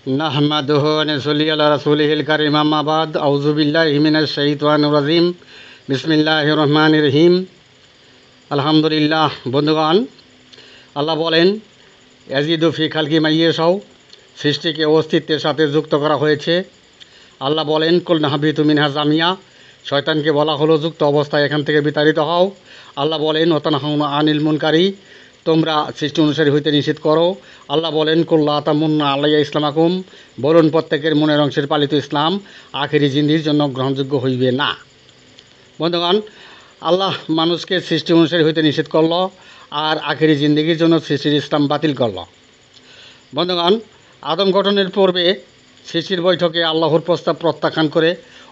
নাহমাদুহু ওয়া নুসাল্লি আলা রাসূলিহিল কারীম আম্মা বাদ আউযু বিল্লাহি মিনাশ শাইতানির রাজিম বিসমিল্লাহির রহমানির রহিম আলহামদুলিল্লাহ। বন্ধুগণ, আল্লাহ বলেন ইয়াজিদু ফি খালকি মা ইয়াশাউ, সৃষ্টিকে অস্তিত্বের সাথে যুক্ত করা হয়েছে। আল্লাহ বলেন কুল নাহবিতু মিনহা জামিয়া, শয়তানকে বলা হলো যুক্ত অবস্থায় এখান থেকে বিতাড়িত হও। আল্লাহ বলেন ওয়াতানহাউনা আনিল মুনকারি, তোমরা সৃষ্টি অনুসারী হইতে নিষেধ করো। আল্লাহ বলেন কুল্লা তামুন্না আলাইয়া ইসলামাকুম, বলুন প্রত্যেকের মনের অংশের পালিত ইসলাম আখেরি জিন্দির জন্য গ্রহণযোগ্য হইবে না। বন্ধুগণ, আল্লাহ মানুষকে সৃষ্টি অনুসারী হইতে নিষেধ করল আর আখেরি জিন্দিগির জন্য সৃষ্টির ইসলাম বাতিল করল। বন্ধুগণ, আদম গঠনের পূর্বে সৃষ্টির বৈঠকে আল্লাহর প্রস্তাব প্রত্যাখ্যান করে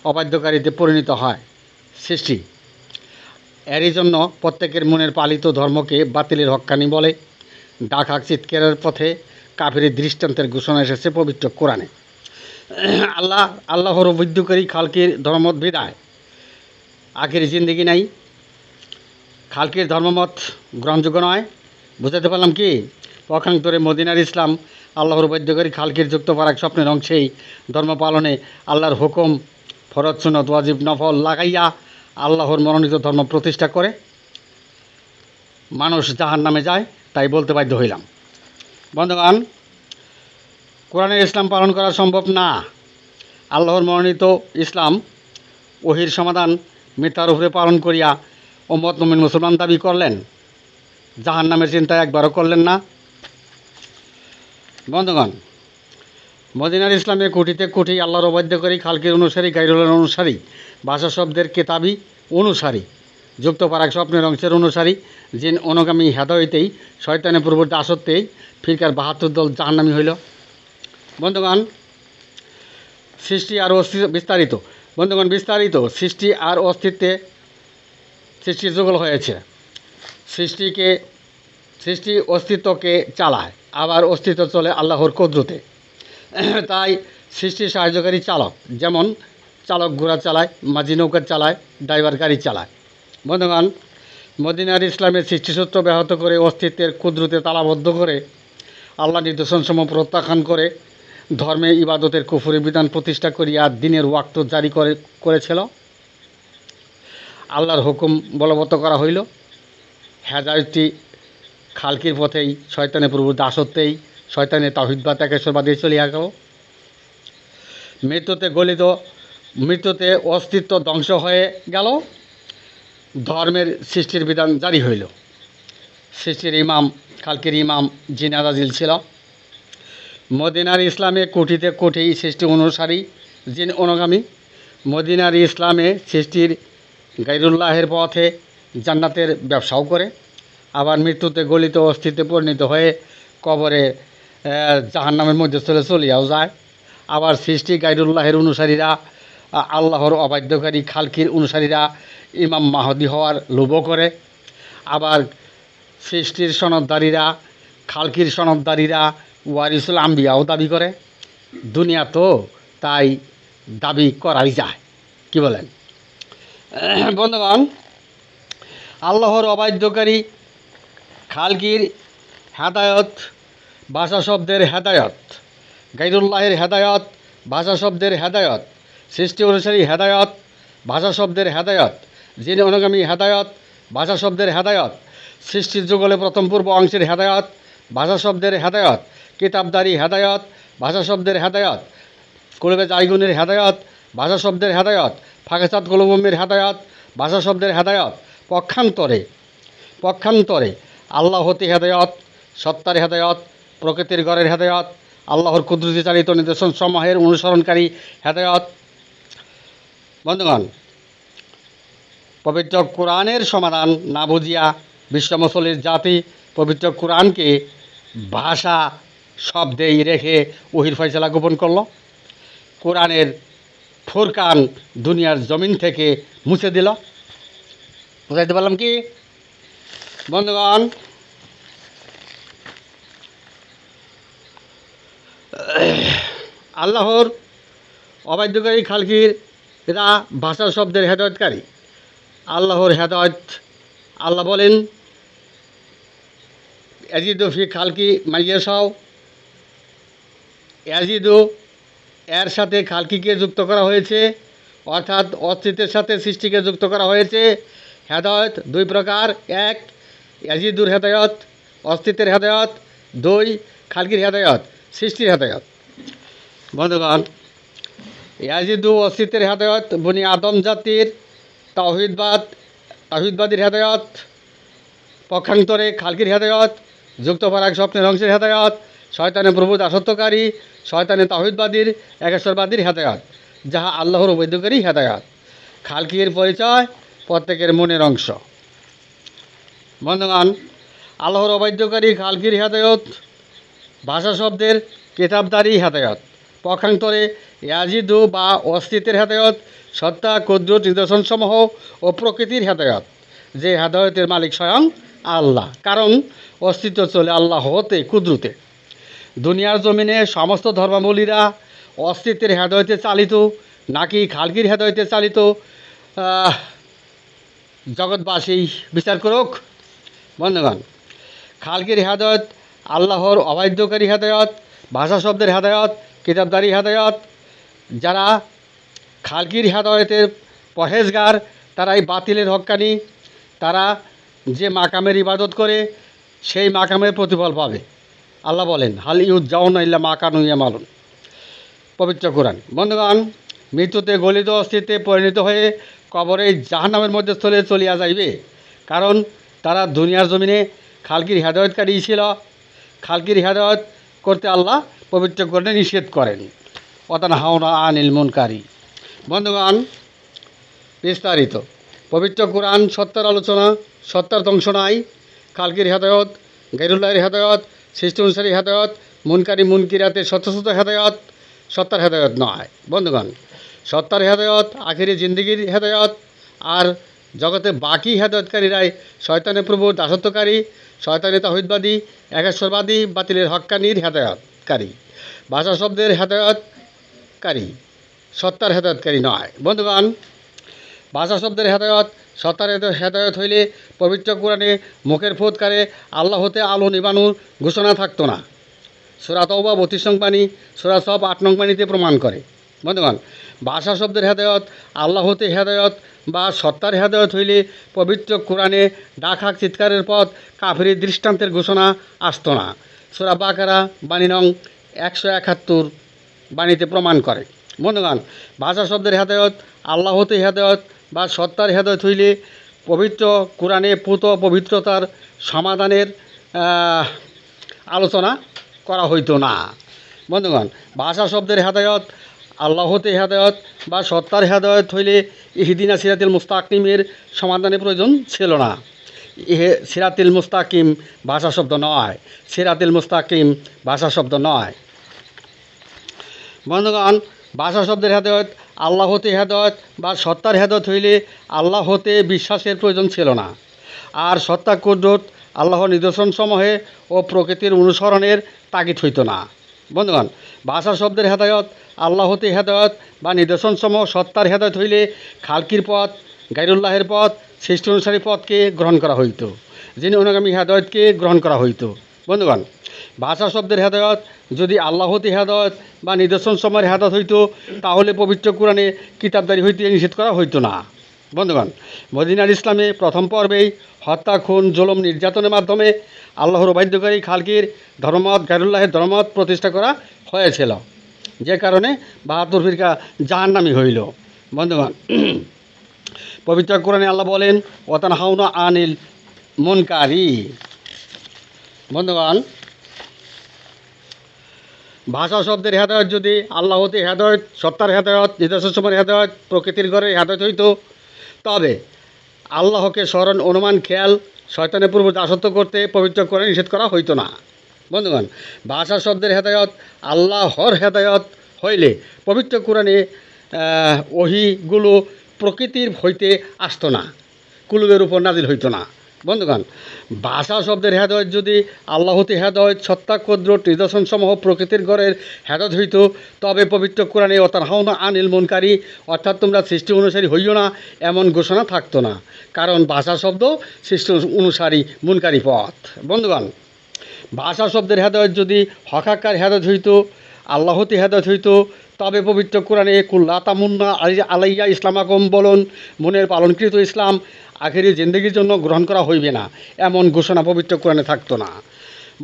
অবাধ্যকারীতে পরিণত হয় সৃষ্টি। এরই জন্য প্রত্যেকের মনের পালিত ধর্মকে বাতিলের হক্কানি বলে ডাক চিৎকারের পথে কাফিরের দৃষ্টান্তের ঘোষণা এসেছে পবিত্র কোরআনে। আল্লাহর অবৈধ্যকারী খালকির ধর্মমত বিদায় আখেরি জিন্দিগি নাই, খালকির ধর্মমত গ্রহণযোগ্য নয়। বুঝাতে পারলাম কি? পক্ষান্তরে মদিনার ইসলাম আল্লাহর বৈধ্যকারী খালকির যুক্ত পারাক স্বপ্নের অংশেই ধর্ম পালনে আল্লাহর হুকুম ফরজ সুন্নত ওয়াজিব নফল লাগাইয়া আল্লাহর মনোনীত ধর্ম প্রতিষ্ঠা করে মানুষ জাহান্নামে যায়, তাই বলতে বাধ্য হইলাম। বন্ধুগণ, কোরআনের ইসলাম পালন করা সম্ভব না। আল্লাহর মনোনীত ইসলাম ওহির সমাধান মিথ্যার উপরে পালন করিয়া উম্মত মুমিন মুসলমান দাবি করলেন, জাহান্নামের চিন্তা একবারও করলেন না। বন্ধুগণ, মদিনার ইসলামে কোটিতে কোটি আল্লাহর অবাধ্যকারী খালকির অনুসারী, গায়রুল্লাহর অনুসারী, ভাষা শব্দের কেতাবি অনুসারী, যুক্ত পারাক স্বপ্নের অংশের অনুসারী, জিন অনুগামী হেদায়েতেই শয়তানের পূর্ব দাসত্বেই ফিরকার ৭২ দল জাহান্নামী হইল। বন্ধুগণ, সৃষ্টি আর অস্তিত্ব বিস্তারিত। বন্ধুগণ, বিস্তারিত সৃষ্টি আর অস্তিত্বে সৃষ্টি যুগল হয়েছে। সৃষ্টি অস্তিত্বকে চালায়, আবার অস্তিত্ব চলে আল্লাহর কুদরতে। তাই সৃষ্টির সাহায্যকারী চালক, যেমন চালক ঘোড়া চালায়, মাঝি নৌকা চালায়, ড্রাইভার গাড়ি চালায়। বন্ধুগণ, মদিনার ইসলামের সৃষ্টিসূত্র ব্যাহত করে অস্তিত্বের কুদরতে তালাবদ্ধ করে আল্লাহ নির্দেশনসমূহ প্রত্যাখ্যান করে ধর্মে ইবাদতের কুফরি বিধান প্রতিষ্ঠা করিয়া দিনের ওয়াক্ত জারি করেছিল। আল্লাহর হুকুম বলবৎ করা হইল। হেদায়েতটি খালকির পথেই শয়তানের প্রভু দাসত্বেই শয়তানের তাওহীদবাদ একেশ্বরবাদে চলিয়া গেল। মৃত্যুতে অস্তিত্ব ধ্বংস হয়ে গেল, ধর্মের সৃষ্টির বিধান জারি হইল। সৃষ্টির ইমাম, খালকির ইমাম জিন আজাজিল ছিল। মদিনার ইসলামে কোটিতে কোটি সৃষ্টি অনুসারী, জিন অনুগামী। মদিনার ইসলামে সৃষ্টির গায়রুল্লাহের পথে জান্নাতের ব্যবসাও করে, আবার মৃত্যুতে গলিত অস্তিত্বে পরিণত হয়ে কবরে জাহান্নামের মধ্যে চলিয়াও যায়। আবার সৃষ্টি গায়রুল্লাহের অনুসারীরা, আল্লাহর অবাধ্যকারী খালকির অনুসারীরা ইমাম মাহদী হওয়ার লোভও করে। আবার সৃষ্টির সনদদারীরা, খালকির সনদদারীরা ওয়ারিসুল আম্বিয়াও দাবি করে। দুনিয়া তো তাই দাবি করাই যায়, কি বলেন? বন্ধুগণ, আল্লাহর অবাধ্যকারী খালকির হেদায়ত, ভাষা শব্দের হেদায়ত, গায়রুল্লাহের হেদায়ত, ভাষা শব্দের হেদায়ত, সৃষ্টি অনুসারী হেদায়ত, ভাষা শব্দের হেদায়ত, জিন অনুগামী হেদায়ত, ভাষা শব্দের হেদায়ত, সৃষ্টির যুগলে প্রথম পূর্ব অংশের হেদায়ত, ভাষা শব্দের হেদায়ত, কিতাবদারি হেদায়ত, ভাষা শব্দের হেদায়ত, কুলবে জাইগুনের হেদায়ত, ভাষা শব্দের হেদায়ত, ফাঁকেচাঁদ কুলুমের হেদায়ত, ভাষা শব্দের হেদায়ত। পক্ষান্তরে আল্লাহ হতে হেদায়ত, সত্তার হেদায়ত, প্রকৃতির গড়ের হেদায়ত, আল্লাহর কুদরতি চালিত নিদর্শন সমূহের অনুসরণকারী হেদায়ত। বন্ধুগণ, পবিত্র কোরআনের সমাধান না বুঝিয়া বিশ্ব মুসলিম জাতি পবিত্র কোরআনকে ভাষা শব্দেই রেখে ওহির ফয়সালা গোপন করল। কোরআনের ফুরকান দুনিয়ার জমিন থেকে মুছে দিল। বুঝাইতে পারলাম কি? বন্ধুগণ, আল্লাহর অবাধ্যকারী খালকিরা ভাষা শব্দের হেদায়তকারী। আল্লাহর হেদায়ত, আল্লাহ বলেন ইয়াজিদু ফি খালকি মা ইয়াশাউ, ইয়াজিদু এর সাথে খালকিকে যুক্ত করা হয়েছে, অর্থাৎ অস্তিত্বের সাথে সৃষ্টিকে যুক্ত করা হয়েছে। হেদায়ত দুই প্রকার: এক, ইয়াজিদুর হেদায়ত, অস্তিত্বের হেদায়ত; দুই, খালকির হেদায়ত, সৃষ্টির হেদায়ত। বন্ধুগণ, ইয়াজিদু অস্তিত্বের হেদায়ত, বনি আদম জাতির তাওহীদবাদীর হেদায়ত; পক্ষান্তরে খালকির হেদায়ত, যুক্ত পরাগ স্বপ্নের অংশের হেদায়ত, শয়তানের প্রভু দাসত্বকারী, শয়তানের তাওহীদবাদীর একেশ্বরবাদীর হেদায়ত, যাহা আল্লাহর অবৈধকারী হেদায়ত। খালকির পরিচয় প্রত্যেকের মনের অংশ। বন্ধুগণ, আল্লাহর অবাধ্যকারী খালকির হেদায়ত ভাষা শব্দের কেতাবদারি হেদায়ত। পক্ষান্তরে ইয়াজিদু বা অস্তিত্বের হেদায়ত সত্তা, কুদরত, নিদর্শনসমূহ ও প্রকৃতির হেদায়ত, যে হেদায়তের মালিক স্বয়ং আল্লাহ, কারণ অস্তিত্ব চলে আল্লাহ হতে, কুদরতে। দুনিয়ার জমিনে সমস্ত ধর্মাবলীরা অস্তিত্বের হেদায়তে চালিত নাকি খালকির হেদায়তে চালিত, জগৎবাসী বিচার করুক। বন্ধুগণ, খালকির হেদায়ত আল্লাহর অবাধ্যকারী হেদায়ত, ভাষা শব্দের হেদায়ত, কিতাবদারি হেদায়ত। যারা খালকির হেদায়তের পরহেজগার তারাই বাতিলের হক্কানি। তারা যে মাকামের ইবাদত করে সেই মাকামের প্রতিফল পাবে। আল্লাহ বলেন, হাল ইউজ্জাউনা ইল্লা মা কানু ইয়ামালুন, পবিত্র কোরআন। বন্ধুগণ, মৃত্যুতে গলিত অস্তিত্বে পরিণত হয়ে কবরে জাহান্নামের মধ্যে স্থলে চলিয়া যাইবে, কারণ তারা দুনিয়ার জমিনে খালকির হেদায়তকারী ছিল। খালকির হেদায়ত করতে আল্লাহ পবিত্র কোরআনে নিষেধ করেন, ওয়াতানহাউনা আনিল মুনকারি। বন্ধুগণ, বিস্তারিত পবিত্র কোরআন সত্তার আলোচনা, সত্তার ধ্বংস নাই। খালকির হেদায়ত, গায়রুল্লাহের হেদায়ত, সৃষ্টি অনুসারী হেদায়ত, মুনকারি মুনকিরাতের স্বতঃস্ফূর্ত হেদায়ত, সত্তার হেদায়ত নয়। বন্ধুগণ, সত্তার হেদায়ত আখিরি জিন্দিগির হেদায়ত, আর জগতে বাকি হেদায়তকারীরাই শয়তানের প্রভু দাসত্বকারী, শয়তানের তাওহীদবাদী, একেশ্বরবাদী, বাতিলের হক্কানির হেদায়তকারী, ভাষা শব্দের হেদায়তকারী, সত্তার হেদায়তকারী নয়। বন্ধুগণ, ভাষা শব্দের হেদায়ত, সত্তার হেদায়ত হইলে পবিত্র কোরআনে মুখের ফুৎকারে আল্লাহ হতে আলো নিবানোর ঘোষণা থাকতো না। সূরা তাওবা 32 নং বাণী, সূরা সফ 8 নং বাণীতে প্রমাণ করে। বন্ধুগণ, ভাষা শব্দের হেদায়ত আল্লাহ হতে হেদায়ত বা সত্তার হেদায়ত হইলে পবিত্র কোরআনে ডাক চিৎকারের পথ কাফিরের দৃষ্টান্তের ঘোষণা আসতো না। সূরা বাকারা বাণী নং 171 বাণীতে প্রমাণ করে। বন্ধুগণ, ভাষা শব্দের হেদায়ত আল্লাহ হতে হেদায়ত বা সত্তার হেদায়ত হইলে পবিত্র কোরআনে পুত পবিত্রতার সমাধানের আলোচনা করা হইতো না। বন্ধুগণ, ভাষা শব্দের হেদায়ত আল্লাহ হতে হেদায়ত বা সত্তার হেদায়ত হইলে ইহদিনা সিরাতিল মুস্তাকিমের সমাধানের প্রয়োজন ছিল না। সিরাতিল মুস্তাকিম ভাষা শব্দ নয়, সিরাতিল মুস্তাকিম ভাষা শব্দ নয়। বন্ধুগণ, ভাষা শব্দের হেদায়ত আল্লাহ হতে হেদায়ত বা সত্তার হেদায়ত হইলে আল্লাহ হতে বিশ্বাসের প্রয়োজন ছিল না, আর সত্তা কুদরত আল্লাহর নিদর্শনসমূহে ও প্রকৃতির অনুসরণের তাগিদ হইত না। বন্ধুগণ, ভাষা শব্দের হেদায়ত আল্লাহ হতে হেদায়ত বা নিদর্শনসমূহ সত্তার হেদায়ত হইলে খালকির পথ, গায়রুল্লাহের পথ, সৃষ্টি অনুসারী পথকে গ্রহণ করা হইত, যিনি অনুগামী হেদায়তকে গ্রহণ করা হইত। বন্ধুগণ, ভাষা শব্দের হেদায়ত যদি আল্লাহ হতে হেদায়ত বা নিদর্শন সময়ের হেদায়ত হইত, তাহলে পবিত্র কোরআনে কিতাবদারি হইতে নিষেধ করা হইতো না। বন্ধুগণ, মদিনার ইসলামে প্রথম পর্বেই হত্যা, খুন, জুলুম, নির্যাতনের মাধ্যমে আল্লাহর অবাধ্যকারী খালকির ধর্মমত, গায়রুল্লাহের ধর্মমত প্রতিষ্ঠা করা হয়েছিল, যে কারণে ৭২ ফিরকা জাহান্নামী হইল। বন্ধুগণ, পবিত্র কোরআনে আল্লাহ বলেন, ওয়াতানহাউনা আনিল মুনকারি। বন্ধুগণ, ভাষা শব্দের হেদায়ত যদি আল্লাহ হতে হেদায়ত, সত্তার হেদায়ত, নিদর্শন সময়ের হেদায়ত, প্রকৃতির ঘরে হেদায়ত হইত, তবে আল্লাহকে স্মরণ, অনুমান, খেয়াল, শয়তানের পূর্ব দাসত্ব করতে পবিত্র কোরআনে নিষেধ করা হইতো না। বন্ধুগণ, ভাষা শব্দের হেদায়ত আল্লাহর হেদায়ত হইলে পবিত্র কোরআনে ওহীগুলো প্রকৃতির হইতে আসতো না, কুলুবের উপর নাজিল হইতো না। বন্ধুগণ, ভাষা শব্দের হেদায়ত যদি আল্লাহ হতে হেদায়ত, সত্তা, কুদরত, নিদর্শনসমূহ প্রকৃতির ঘরের হেদায়ত হইত, তবে পবিত্র কোরআনে ওয়াতানহাউনা আনিল মুনকারি, অর্থাৎ তোমরা সৃষ্টি অনুসারী হইও না, এমন ঘোষণা থাকতো না, কারণ ভাষা শব্দ সৃষ্টি অনুসারী মুনকারি পথ। বন্ধুগণ, ভাষা শব্দের হেদায়ত যদি হকাকার হেদায়ত হইত, আল্লাহ হতে হেদায়ত হইতো, তবে পবিত্র কোরআনে কুল্লা তামুন্না আলাইয়া ইসলামাকুম বলুন, মনের পালনকৃত ইসলাম আখেরি জিন্দগির জন্য গ্রহণ করা হইবে না, এমন ঘোষণা পবিত্র কোরআনে থাকতো না।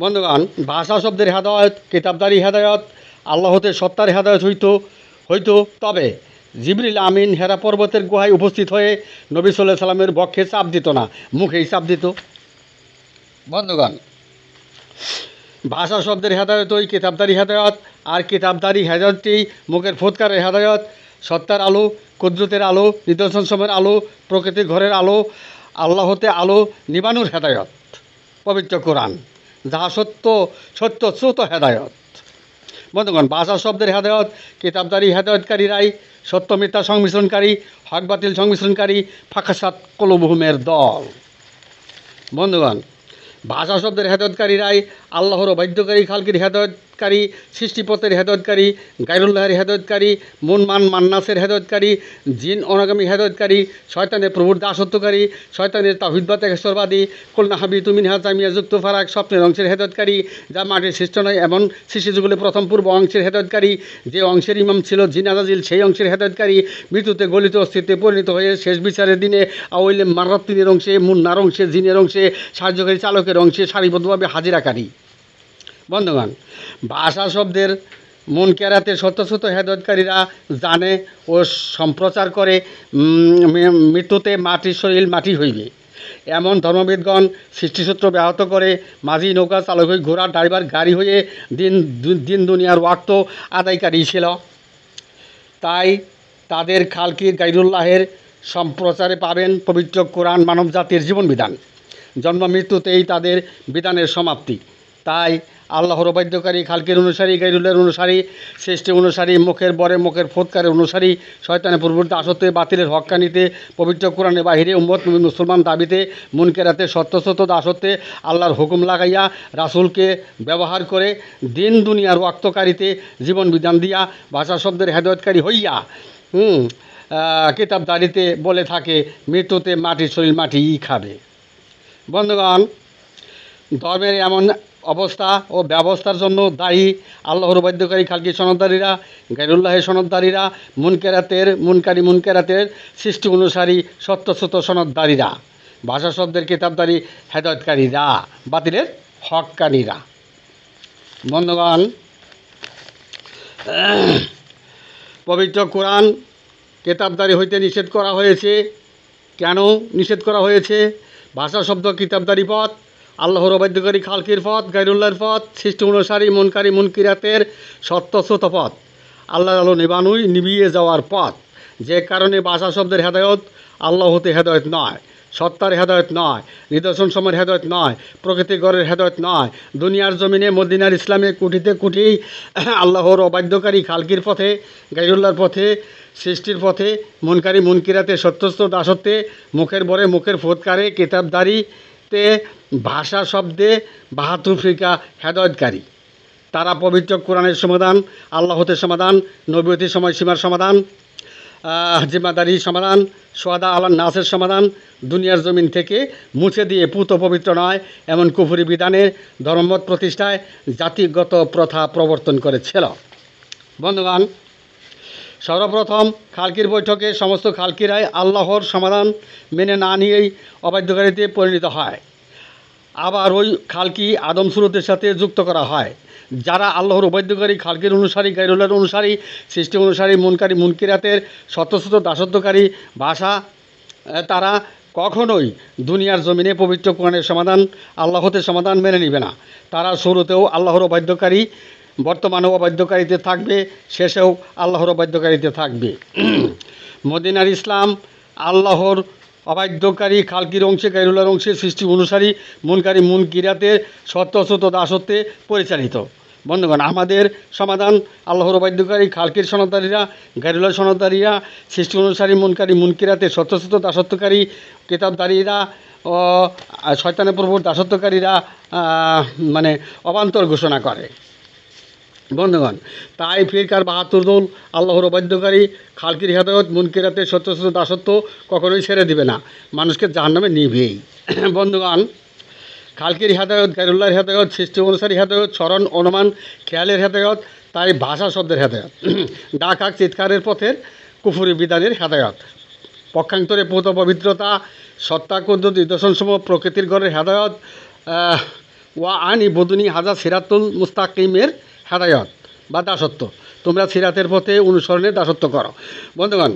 বন্ধুগণ, ভাষা শব্দের হেদায়ত, কিতাবদারি হেদায়ত, আল্লাহ হতে সত্তার হেদায়ত হইতো তবে জিবরিল আমিন হেরা পর্বতের গুহায় উপস্থিত হয়ে নবী সাল্লাল্লাহু আলাইহি সাল্লামের বক্ষে চাপ দিত না, মুখেই চাপ দিত। বন্ধুগণ, ভাষা শব্দের হেদায়ত ওই কিতাবদারি হেদায়ত, আর কিতাবদারি হেদায়তটি মুখের ফুৎকারের হেদায়ত, সত্তার আলো, কুদরতের আলো, নিদর্শন সময়ের আলো, প্রকৃতির ঘরের আলো, আল্লাহ হতে আলো নিবানুর হেদায়ত পবিত্র কোরআন, যাহা সত্য শ্রুত হেদায়ত। বন্ধুগণ, ভাষা শব্দের হেদায়ত, কিতাবদারি হেদায়তকারীরাই সত্য মিথ্যা সংমিশ্রণকারী, হক বাতিল সংমিশ্রণকারী ফাঁকাসাত কলুবহুমের দল। বন্ধুগণ, ভাষা শব্দের হেদায়তকারীরাই আল্লাহর অবাধ্যকারী, খালকির হেদায়তকারী, সৃষ্টিপথের হেদায়তকারী, গায়রুল্লাহের হেদায়তকারী, মুনমান মান্নাসের হেদায়তকারী, জিন অনাগামী হেদায়তকারী, শয়তানের প্রভুর দাসত্বকারী, শয়তানের তাওহীদবাদ একেশ্বরবাদী, কুলনা হাবিতু মিনহা জামিয়া যুক্ত ফারাক স্বপ্নের অংশের হেদায়তকারী, যা মাটির সৃষ্ট নয় এমন সৃষ্টিযুগলে প্রথম পূর্ব অংশের হেদায়তকারী, যে অংশের ইমাম ছিল জিন আজাজিল সেই অংশের হেদায়তকারী, মৃত্যুতে গলিত অস্তিত্বে পরিণত হয়ে শেষ বিচারের দিনে আওয়াইলে মারাত্তিনের অংশে, মুন্নার অংশে, জিনের অংশে, সাহায্যকারী চালকের অংশে সারিবদ্ধভাবে হাজিরাকারী। বন্ধুগণ, ভাষা শব্দের মন কেরাতে সত্যসত্য হেদায়তকারীরা জানে ও সম্প্রচার করে মৃত্যুতে মাটির শরীর মাটি হইবে, এমন ধর্মবিদগণ সৃষ্টিসূত্র ব্যাহত করে মাঝি নৌকা চালক হয়ে ঘোড়ার ড্রাইভার গাড়ি হয়ে দিন দুনিয়ার ওয়াক্ত আদায়কারী ছিল। তাই তাদের খালকির গাইরুল্লাহের সম্প্রচারে পাবেন পবিত্র কোরআন মানব জাতির জীবন বিধান, জন্ম মৃত্যুতেই তাদের বিধানের সমাপ্তি। তাই আল্লাহর অবাধ্যকারী, খালকির অনুসারী, গাইরুল্লাহর অনুসারী, সৃষ্টি অনুসারী, মুখের বরে মুখের ফুৎকারের অনুসারী, শয়তানের পূর্ববর্তী আসতে, বাতিলের হক্কানিতে, পবিত্র কোরআনের বাহিরে উম্মত মুসলমান দাবিতে, মুনকেরাতে, সত্যসত্য দাসত্বে, আল্লাহর হুকুম লাগাইয়া রাসূলকে ব্যবহার করে দিন দুনিয়ার ওয়াক্তকারীতে জীবন বিধান দিয়া ভাষা শব্দের হেদায়তকারী হইয়া কিতাবদারিতে বলে থাকে মৃত্যুতে মাটির শরীর মাটিই খাবে। বন্ধুগণ, ধর্মের এমন অবস্থা ও ব্যবস্থার জন্য দায়ী আল্লাহর বাধ্যকারী, খালকি সনদদারীরা, গায়রুল্লাহের সনদদারীরা, মুনকেরাতের সৃষ্টি অনুসারী সত্যসত্য সনদদারীরা, ভাষা শব্দের কিতাবদারী হেদায়তকারীরা, বাতিলের হক্কানীরা। বন্ধুগণ, পবিত্র কোরআন কিতাবদারি হইতে নিষেধ করা হয়েছে। কেন নিষেধ করা হয়েছে? ভাষা শব্দ কিতাবদারি পথ, আল্লাহর অবাধ্যকারী, খালকির পথ, গায়রুল্লাহর পথ, সৃষ্টি অনুসারী, মুনকিরাতের সত্যস্রোত পথ, আল্লাহর আলো নিবিয়ে যাওয়ার পথ। যে কারণে ভাষা শব্দের হেদায়ত আল্লাহ হতে হেদায়ত নয়, সত্তার হেদায়ত নয়, নিদর্শন সময়ের হেদায়ত নয়, প্রকৃতি গড়ের হেদায়ত নয়। দুনিয়ার জমিনে মদিনার ইসলামে কুটিতে কুটি আল্লাহর অবাধ্যকারী, খালকির পথে, গায়রুল্লাহর পথে, সৃষ্টির পথে, মুনকিরাতে, সত্যস্ত দাসত্বে, মুখের বরে মুখের ফুৎকারে, কিতাবদারিতে, ভাষা শব্দে ৭২ ফিরকা হেদায়তকারী। তারা পবিত্র কোরআনের সমাধান, আল্লাহ হতে সমাধান, নবীয়তির সময়সীমার সমাধান, জিম্মাদারির সমাধান, সোয়াদা আল্লাহ নাসের সমাধান, দুনিয়ার জমিন থেকে মুছে দিয়ে পুত পবিত্র নয় এমন কুফরি বিধানের ধর্মমত প্রতিষ্ঠায় জাতিগত প্রথা প্রবর্তন করেছিল। বন্ধুগণ, সর্বপ্রথম খালকির বৈঠকে সমস্ত খালকিরাই আল্লাহর সমাধান মেনে না নিয়েই অবাধ্যকারীতে পরিণত হয়। আবার ওই খালকি আদম সুরতের সাথে যুক্ত করা হয়। যারা আল্লাহর অবাধ্যকারী, খালকির অনুসারী, গায়রুল্লাহর অনুসারী, সৃষ্টি অনুসারী, মুনকিরাতের সত্যসত্য দাসত্বকারী ভাষা, তারা কখনোই দুনিয়ার জমিনে পবিত্র কোরআনের সমাধান, আল্লাহ হতে সমাধান মেনে নেবে না। তারা শুরুতেও আল্লাহর অবাধ্যকারী, বর্তমানেও অবাধ্যকারীতে থাকবে, শেষেও আল্লাহর অবাধ্যকারীতে থাকবে। মদিনার ইসলাম আল্লাহর অবাধ্যকারী, খালকির অংশে, গায়রুল্লাহর অংশে, সৃষ্টি অনুসারী, মুনকিরাতের সত্যসত্য দাসত্বে পরিচালিত। বন্ধুগণ, আমাদের সমাধান আল্লাহর অবাধ্যকারী, খালকির সনদদারীরা, গায়রুল্লাহর সনদদারীরা, সৃষ্টি অনুসারী, মুনকিরাতের সত্যসত্য দাসত্বকারী, কিতাবদারীরা ও শয়তানের প্রভুর দাসত্বকারীরা অবান্তর ঘোষণা করে। বন্ধুগণ, তাই ফিরকার ৭২ দল আল্লাহর অবাধ্যকারী, খালকির হেদায়ত, মুনকিরাতের সত্যসত্য দাসত্ব কখনোই ছেড়ে দিবে না, মানুষকে জাহান্নামে নিবেই। বন্ধুগণ, খালকির হেদায়ত, গাইরুল্লাহর হেদায়ত, সৃষ্টি অনুসারী হেদায়ত, স্মরণ অনুমান খেয়ালের হেদায়ত, তাই ভাষা শব্দের হেদায়ত। ডাক হাক চিৎকারের পথের কুফুরি বিধানের হেদায়ত। পক্ষান্তরে পূত পবিত্রতা, সত্তা কুদ্দুত নিদর্শনসমূহ প্রকৃতির ঘরের হেদায়ত, ওয়া আনি বদুনি হাজা সিরাতুল মুস্তাকিমের হেদায়ত বা দাসত্ব। তোমরা সিরাতের পথে অনুসরণের দাসত্ব করো। বন্ধুগণ,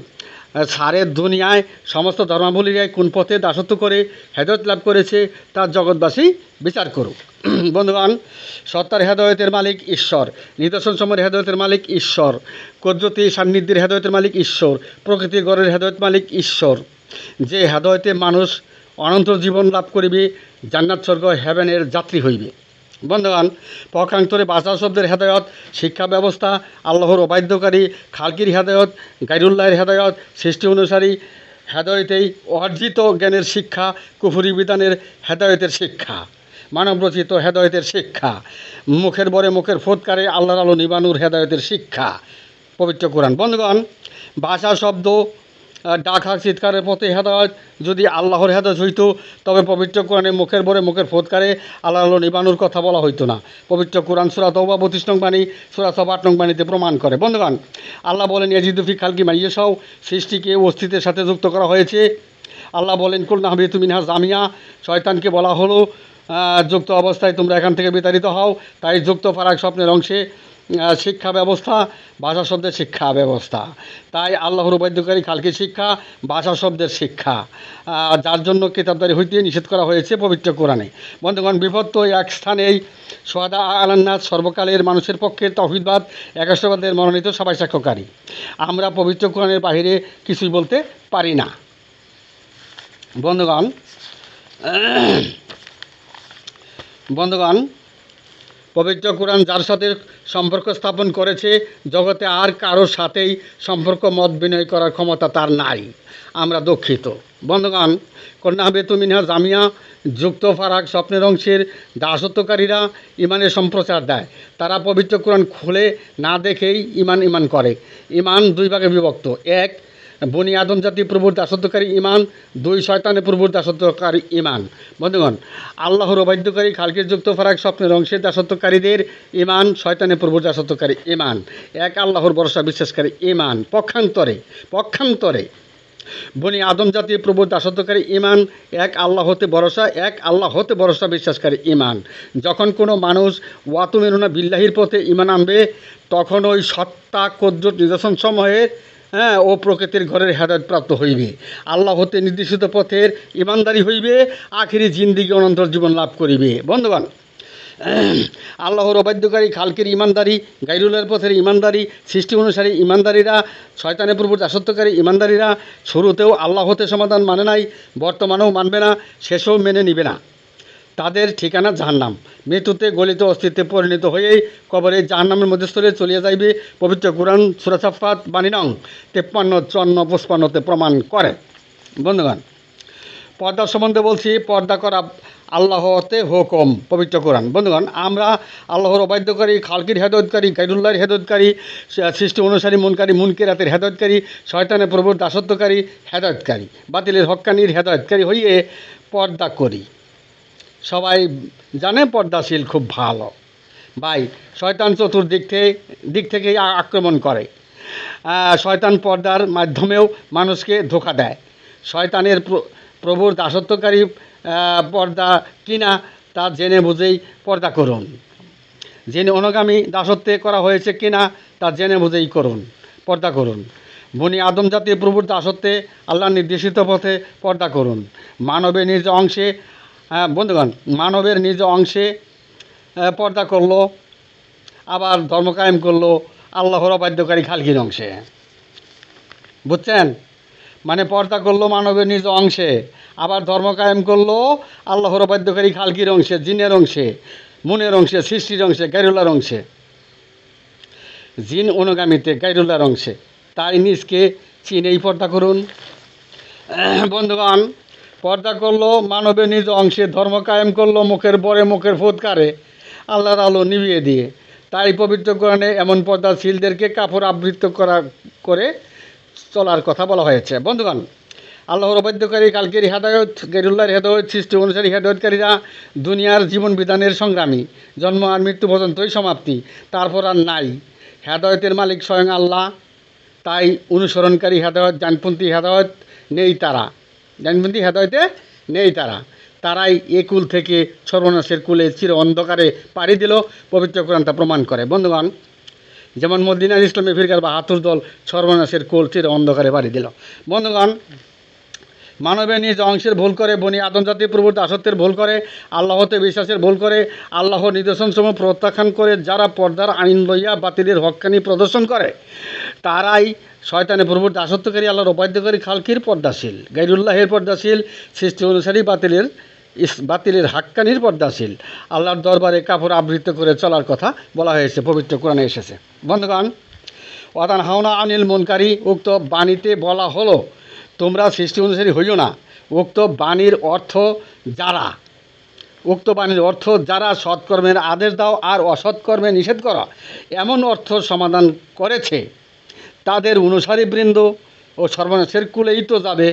সারের দুনিয়ায় সমস্ত ধর্মাবলীরাই কোন পথে দাসত্ব করে হেদায়ত লাভ করেছে তা জগৎবাসী বিচার করুক। বন্ধুগণ, সত্তার হেদায়তের মালিক ঈশ্বর, নিদর্শন সময়ের হেদায়তের মালিক ঈশ্বর, কুদরতি সান্নিধ্যের হেদায়তের মালিক ঈশ্বর, প্রকৃতির গড়ের হেদায়ত মালিক ঈশ্বর। যে হেদায়তে মানুষ অনন্ত জীবন লাভ করিবে, জান্নাত স্বর্গ হেভেনের যাত্রী হইবে। বন্ধুগণ, পক্ষান্তরে ভাষা শব্দের হেদায়ত, শিক্ষা ব্যবস্থা, আল্লাহর অবাধ্যকারী খালকির হেদায়ত, গাইরুল্লাহের হেদায়ত, সৃষ্টি অনুসারী হেদায়তেই অর্জিত জ্ঞানের শিক্ষা, কুফুরি বিধানের হেদায়তের শিক্ষা, মানবরচিত হেদায়তের শিক্ষা, মুখের বরে মুখের ফোৎকারে আল্লাহর আলো নিবানুর হেদায়তের শিক্ষা, পবিত্র কোরআন। বন্ধুগণ, ভাষা শব্দ, ডাক হাক চিৎকারের পথে হেদায়ত যদি আল্লাহর হেদায়ত হইতো তবে পবিত্র কোরআনে মুখের বরে মুখের ফোৎকারে আল্লাহ আলো নিবানুর কথা বলা হইতো না। পবিত্র কোরআন সূরা তাওবা 32 নং বাণী, সূরা সাবা 8 নং বাণীতে প্রমাণ করে। বন্ধুগণ, আল্লাহ বলেন ইয়াজিদুফি খালকি মাইয়াশাও, সৃষ্টিকে অস্তিত্বের সাথে যুক্ত করা হয়েছে। আল্লাহ বলেন কুল নাহবিতু মিনহা জামিয়া, শয়তানকে বলা হলো যুক্ত অবস্থায় তোমরা এখান থেকে বিতাড়িত হও। তাই যুক্ত ফারাক স্বপ্নের অংশে শিক্ষা ব্যবস্থা, ভাষা শব্দের শিক্ষা ব্যবস্থা। তাই আল্লাহর উপাদ্যকারী খালকি শিক্ষা, ভাষা শব্দের শিক্ষা, যার জন্য কিতাবদারি হইতে নিষেধ করা হয়েছে পবিত্র কোরআনে। বন্ধুগণ, বিভক্ত এক স্থানেই সোহাদা আলান্নাস, সর্বকালের মানুষের পক্ষে তৌহিদবাদ একাশ্বরবাদের মনোনীত সবাই সাক্ষ্যকারী। আমরা পবিত্র কোরআনের বাহিরে কিছুই বলতে পারি না। বন্ধুগণ, পবিত্র কোরআন যার সাথে সম্পর্ক স্থাপন করেছে, জগতে আর কারোর সাথেই সম্পর্ক মত বিনিময় করার ক্ষমতা তার নাই। আমরা দুঃখিত। বন্ধুগণ, কন্যা বেতু মিনহা জামিয়া, যুক্ত ফারাক স্বপ্নের অংশের দাসত্বকারীরা ইমানের সম্প্রচার দেয়। তারা পবিত্র কোরআন খুলে না দেখেই ইমান করে। ইমান দুই ভাগে বিভক্ত: এক, বনি আদম জাতি প্রভুর দাসত্বকারী ইমান; দুই, শয়তানের প্রভুর দাসত্বকারী ইমান। বন্ধুগণ, আল্লাহর অবাধ্যকারী খালকির যুক্ত ফারাক স্বপ্নের অংশের দাসত্বকারীদের ইমান, শয়তানের প্রভুর দাসত্বকারী ইমান। এক, আল্লাহর ভরসা বিশ্বাসকারী ইমান। পক্ষান্তরে বনি আদম জাতি প্রভুর দাসত্বকারী ইমান, এক আল্লাহ হতে ভরসা বিশ্বাসকারী ইমান। যখন কোনো মানুষ ওয়াতুমিনুনা বিল্লাহির পথে ইমান আনবে, তখন ওই সত্তা কুদরত নিদর্শন সমূহের ও প্রকৃতির ঘরের হেদায়ত প্রাপ্ত হইবে, আল্লাহ হতে নির্দেশিত পথের ইমানদারি হইবে, আখিরি জিন্দিগি অনন্তর জীবন লাভ করিবে। বন্ধুগণ, আল্লাহর অবাধ্যকারী খালকির ইমানদারি, গাইরুল্লাহর পথের ইমানদারি, সৃষ্টি অনুসারী ইমানদারিরা, শয়তানের প্রভুর দাসত্বকারী ইমানদারিরা শুরুতেও আল্লাহ হতে সমাধান মানে নাই, বর্তমানেও মানবে না, শেষেও মেনে নিবে না। তাদের ঠিকানা জাহান্নাম। মৃত্যুতে গলিত অস্তিত্বে পরিণত হয়েই কবরে জাহান্নামের মধ্যস্থলে চলিয়া যাইবে। পবিত্র কোরআন সূরা সাফফাত বাণী নং 53, 54, 55 প্রমাণ করে। বন্ধুগণ, পর্দা সম্বন্ধে বলছি। পর্দা করা আল্লাহ হতে হুকুম, পবিত্র কোরআন। বন্ধুগণ, আমরা আল্লাহর অবাধ্যকারী খালকির হেদায়তকারী, গাইরুল্লাহর হেদায়তকারী, সৃষ্টি অনুসারী মুনকিরাতের হেদায়তকারী, শয়তানের প্রভুর দাসত্বকারী হেদায়তকারী, বাতিলের হক্কানির হেদায়তকারী হইয়ে পর্দা করি। সবাই জানে পর্দাশীল খুব ভালো। ভাই, শয়তান চতুর্দিক থেকে আক্রমণ করে। শয়তান পর্দার মাধ্যমেও মানুষকে ধোঁকা দেয়। শয়তানের প্রভুর দাসত্বকারী পর্দা কিনা তা জেনে বুঝেই পর্দা করুন। জেনে অনুগামী দাসত্বে করা হয়েছে কিনা তা জেনে বুঝেই পর্দা করুন। বনি আদম জাতির প্রভুর দাসত্বে আল্লাহর নির্দেশিত পথে পর্দা করুন। মানবের নিজ অংশে মানবের নিজ অংশে পর্দা করলো, আবার ধর্ম কায়েম করলো আল্লাহর অবাধ্যকারী খালকির অংশে। বুঝছেন? মানে পর্দা করলো মানবের নিজ অংশে, আবার ধর্ম কায়েম করলো আল্লাহর অবাধ্যকারী খালকির অংশে, জিনের অংশে, মুনের অংশে, সৃষ্টির অংশে, গাইরুল্লাহর অংশে, জিন অনুগামীতে গাইরুল্লাহর অংশে। তাই নিজকে চিনেই পর্দা করুন। বন্ধুগণ, পর্দা করলো মানবের নিজ অংশে, ধর্ম কায়েম করলো মুখের বরে মুখের ফুৎকারে আল্লাহর আলো নিভিয়ে দিয়ে। তাই পবিত্র কোরআনে এমন পর্দাশীলদেরকে কাপড় আবৃত করে চলার কথা বলা হয়েছে। বন্ধুগণ, আল্লাহর অবাধ্যকারী কালকের হেদায়ত, গেরুল্লাহর হেদায়ত, সৃষ্টি অনুসারী হেদায়তকারীরা দুনিয়ার জীবন বিধানের সংগ্রামী, জন্ম আর মৃত্যু পর্যন্তই সমাপ্তি, তারপর আর নাই। হেদায়তের মালিক স্বয়ং আল্লাহ, তাই অনুসরণকারী হেদায়ত, ডানপন্থী হেদায়ত নেই তারা, ডানপন্থী হেদায়তে নেই তারা, তারাই এ কুল থেকে সর্বনাশের কুলে চির অন্ধকারে পাড়ি দিল, পবিত্র কোরআন তা প্রমাণ করে। বন্ধুগণ, যেমন মদিনার ইসলামী ফিরকার বা হাতুর দল সর্বনাশের কুল চির অন্ধকারে পাড়ি দিল। বন্ধুগণ, মানবের নিজ অংশের ভুল করে, বনি আদম জাতির পূর্ব দাসত্বের ভুল করে, আল্লাহতে বিশ্বাসের ভুল করে, আল্লাহর নিদর্শনসমূহ প্রত্যাখ্যান করে যারা পর্দার আইন লইয়া বাতিলের হক্কানি প্রদর্শন করে, তারাই শয়তানের পূর্ব দাসত্বকারী, আল্লাহর অবাধ্যকারী, খালকির পর্দাশীল, গাইরুল্লাহের পর্দাশীল, সৃষ্টি অনুসারী বাতিলের হাক্কানির পর্দাশীল। আল্লাহর দরবারে কাপড় আবৃত করে চলার কথা বলা হয়েছে, পবিত্র কোরআনে এসেছে। বন্ধুগণ, ওয়াতান হাওনা আনিল মুনকারি, উক্ত বাণীতে বলা হলো তোমরা সৃষ্টি অনুসারী হইও না। উক্ত বাণীর অর্থ যারা সৎকর্মের আদেশ দাও আর অসৎকর্মে নিষেধ করো, এমন অর্থ সমাধান করেছে, তাদের অনুসারী বৃন্দ ও সর্বনাশের কুলেই তো যাবে,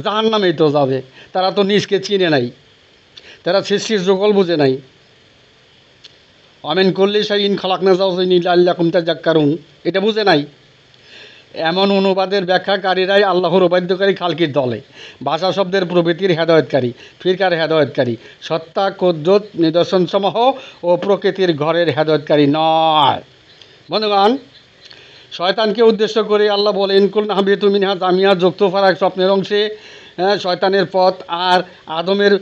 জাহান্নামেই তো যাবে। তারা তো নিজকে চিনে নাই, তারা সৃষ্টির যোগল বুঝে নাই। অমেন করলে সেই ইন খলাকনা যাও আল্লাহ কুমতা জাক্কারুন, এটা বুঝে নাই। এমন অনুবাদের ব্যাখ্যাকারীরাই আল্লাহর অবাধ্যকারী খালকির দলে, ভাষা শব্দের প্রভৃতির হেদায়তকারী, ফিরকার হেদায়তকারী, সত্তা কুদরত নিদর্শনসমূহ ও প্রকৃতির ঘরের হেদায়তকারী নয়। বন্ধুগণ, শয়তানকে উদ্দেশ্য করে আল্লাহ বলেন, কুল নাহবিতু মিনহা জামিয়া, যুক্ত ফারাক স্বপ্নের অংশে শয়তানের পথ আর আদমের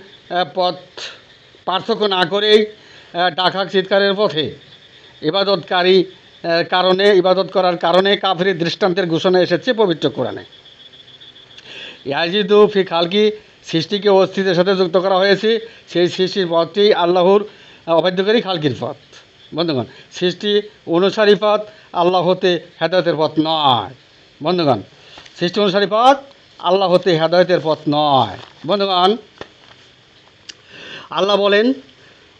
পথ পার্থক্য না করেই ডাকাক চিৎকারের পথে ইবাদত করার কারণে কাফিরের দৃষ্টান্তের ঘোষণা এসেছে পবিত্র কোরআনে। ইয়াজিদু ফি খালকি, সৃষ্টিকে অস্তিত্বের সাথে যুক্ত করা হয়েছে, সেই সৃষ্টির পথটি আল্লাহর অবাধ্যকারী খালকির পথ। বন্ধুগণ, সৃষ্টি অনুসারী পথ আল্লাহ হতে হেদায়তের পথ নয়। বন্ধুগণ, সৃষ্টি অনুসারী পথ আল্লাহ হতে হেদায়তের পথ নয়। বন্ধুগণ, আল্লাহ বলেন,